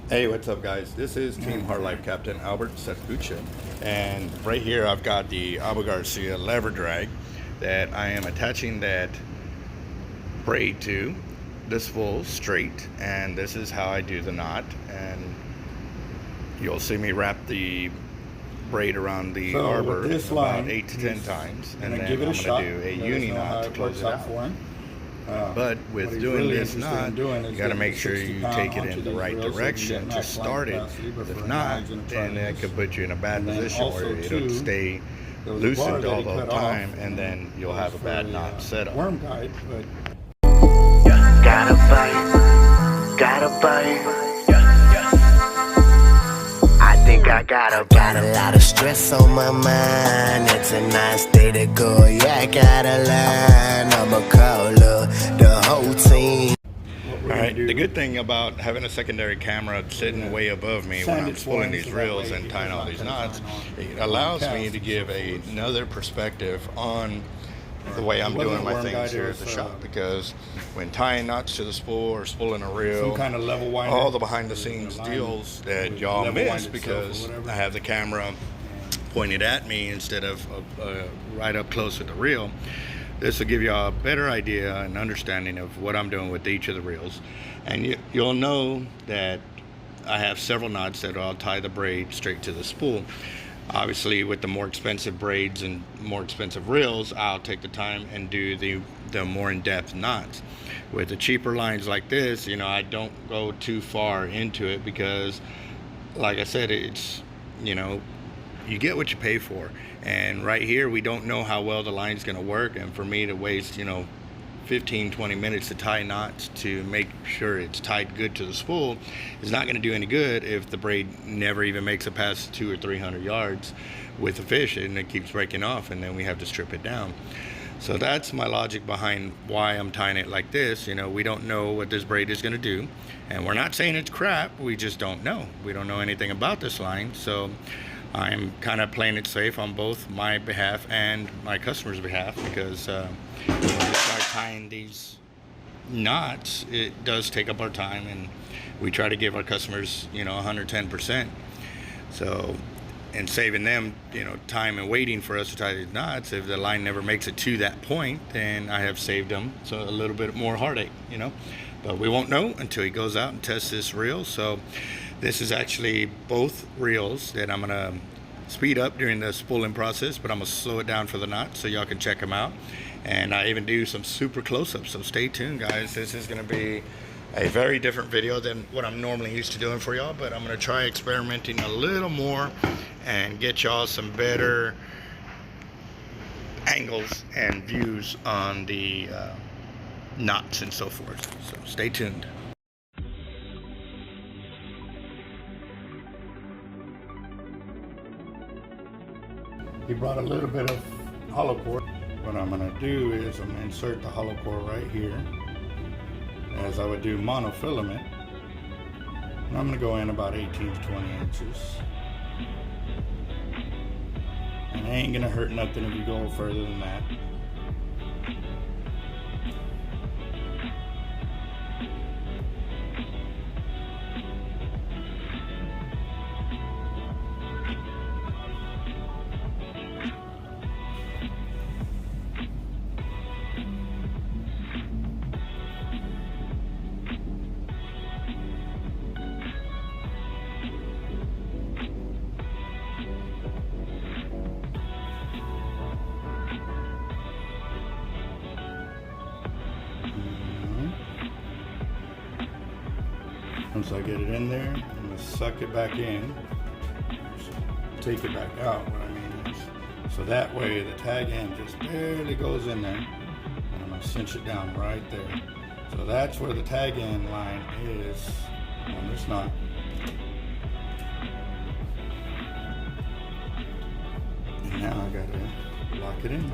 Hey, what's up, guys? This is Team Hard Life Captain Alberto Zertuche, and right here I've got the Abu Garcia lever drag that I am attaching that braid to the spool straight, and this is how I do the knot. And you'll see me wrap the braid around the arbor about 8 to 10 times, and then I'm going to do a uni knot to close it out. But with doing this knot, you got to make sure you take it in the right direction to start it. If not, then it could put you in a bad position where it'll stay loosened all the time, and then you'll have a bad knot set up. Worm guide, but gotta bite. I think I got a lot of stress on my mind. It's a nice day to go. Yeah, I gotta line. I'ma call the whole team. Alright, the good thing about having a secondary camera sitting way above me when I'm spooling these reels and tying all these knots, it allows me to give another perspective on the way I'm doing my things here at the shop, because when tying knots to the spool or spooling a reel, all the behind the scenes deals that y'all miss because I have the camera pointed at me instead of right up close with the reel. This will give y'all a better idea and understanding of what I'm doing with each of the reels, and you'll know that I have several knots that I'll tie the braid straight to the spool. Obviously, with the more expensive braids and more expensive reels, I'll take the time and do the more in-depth knots. With the cheaper lines like this, you know, I don't go too far into it because, like I said, it's, you know, you get what you pay for. And right here, we don't know how well the line's going to work, and for me to waste, you know, 15-20 minutes to tie knots to make sure it's tied good to the spool is not going to do any good if the braid never even makes it past 200 or 300 yards with the fish, and it keeps breaking off, and then we have to strip it down. So that's my logic behind why I'm tying it like this. You know, we don't know what this braid is going to do, and we're not saying it's crap, we just don't know. We don't know anything about this line, so I'm kind of playing it safe on both my behalf and my customer's behalf, because when we start tying these knots, it does take up our time, and we try to give our customers, you know, 110%. So, and saving them, you know, time and waiting for us to tie these knots, if the line never makes it to that point, then I have saved them so a little bit more heartache, you know. But we won't know until he goes out and tests this reel. So this is actually both reels that I'm gonna speed up during the spooling process, but I'm gonna slow it down for the knot so y'all can check them out. And I even do some super close-ups, so stay tuned, guys. This is gonna be a very different video than what I'm normally used to doing for y'all, but I'm gonna try experimenting a little more and get y'all some better angles and views on the knots and so forth. So stay tuned. he brought a little bit of hollow core. What I'm going to do is I'm going to insert the hollow core right here, as I would do monofilament. And I'm going to go in about 18 to 20 inches. And it ain't going to hurt nothing if you go further than that. Once I get it in there, I'm going to suck it back in, take it back out. What I mean is, so that way the tag end just barely goes in there, and I'm going to cinch it down right there. So that's where the tag end line is on this knot. And now I got to lock it in.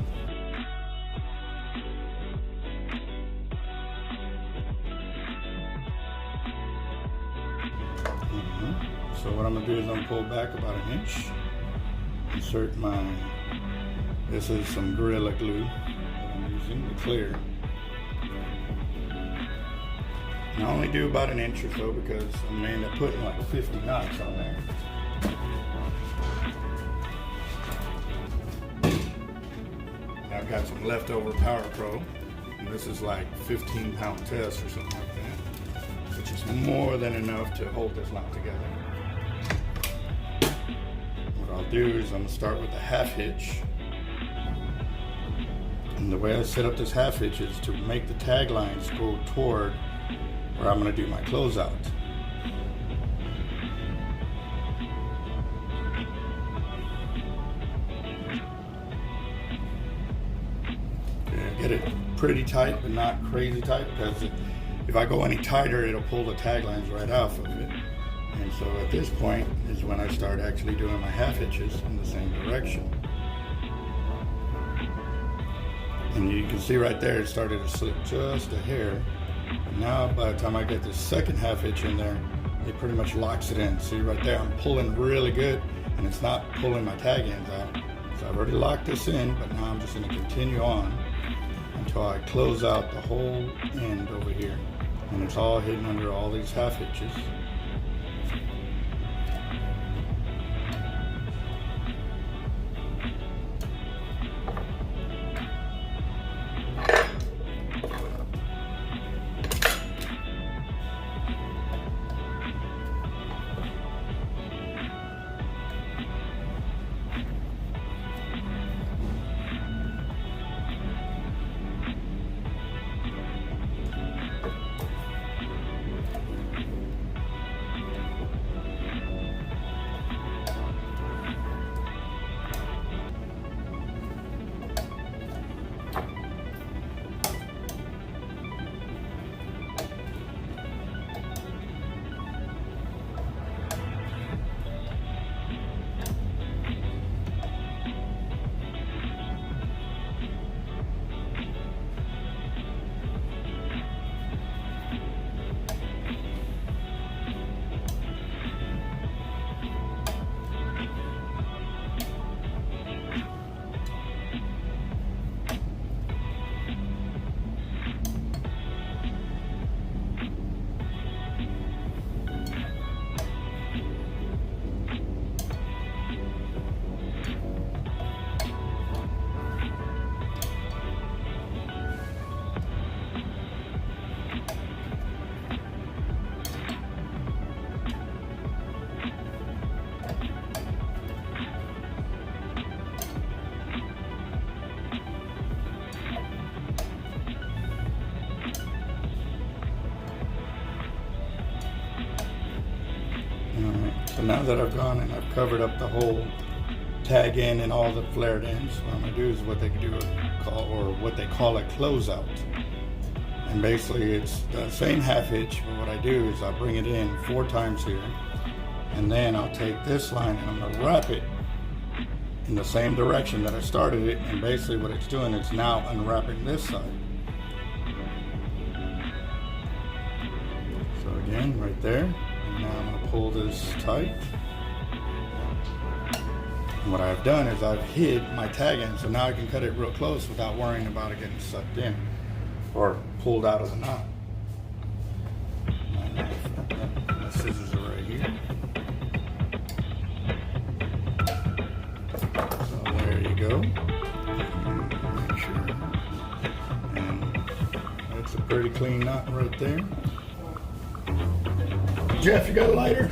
So what I'm going to do is I'm going to pull back about an inch, insert my, this is some Gorilla Glue that I'm using, the clear. And I only do about an inch or so because I'm gonna end up putting like 50 knots on there. And I've got some leftover Power Pro, and this is like 15-pound test or something like that, which is more than enough to hold this knot together. What I'll do is I'm gonna start with the half hitch. And the way I set up this half hitch is to make the tag lines go toward where I'm going to do my closeout. Okay, get it pretty tight, but not crazy tight, because if I go any tighter, it'll pull the tag lines right off of it. And so at this point is when I start actually doing my half hitches in the same direction. And you can see right there, it started to slip just a hair. And now by the time I get this second half hitch in there, it pretty much locks it in. See right there, I'm pulling really good, and it's not pulling my tag ends out. So I've already locked this in, but now I'm just gonna continue on until I close out the whole end over here. And it's all hidden under all these half hitches. So now that I've gone and I've covered up the whole tag end and all the flared ends, what I'm gonna do is what they call a closeout. And basically it's the same half hitch, but what I do is I'll bring it in 4 times here, and then I'll take this line and I'm gonna wrap it in the same direction that I started it, and basically what it's doing is now unwrapping this side. So again, right there, and now I'm gonna pull this tight. And what I've done is I've hid my tag end, so now I can cut it real close without worrying about it getting sucked in or pulled out of the knot. My scissors are right here. So there you go. Make sure. And that's a pretty clean knot right there. Jeff, you got a lighter?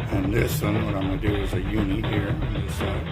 And this one, what I'm going to do is a uni here on this side.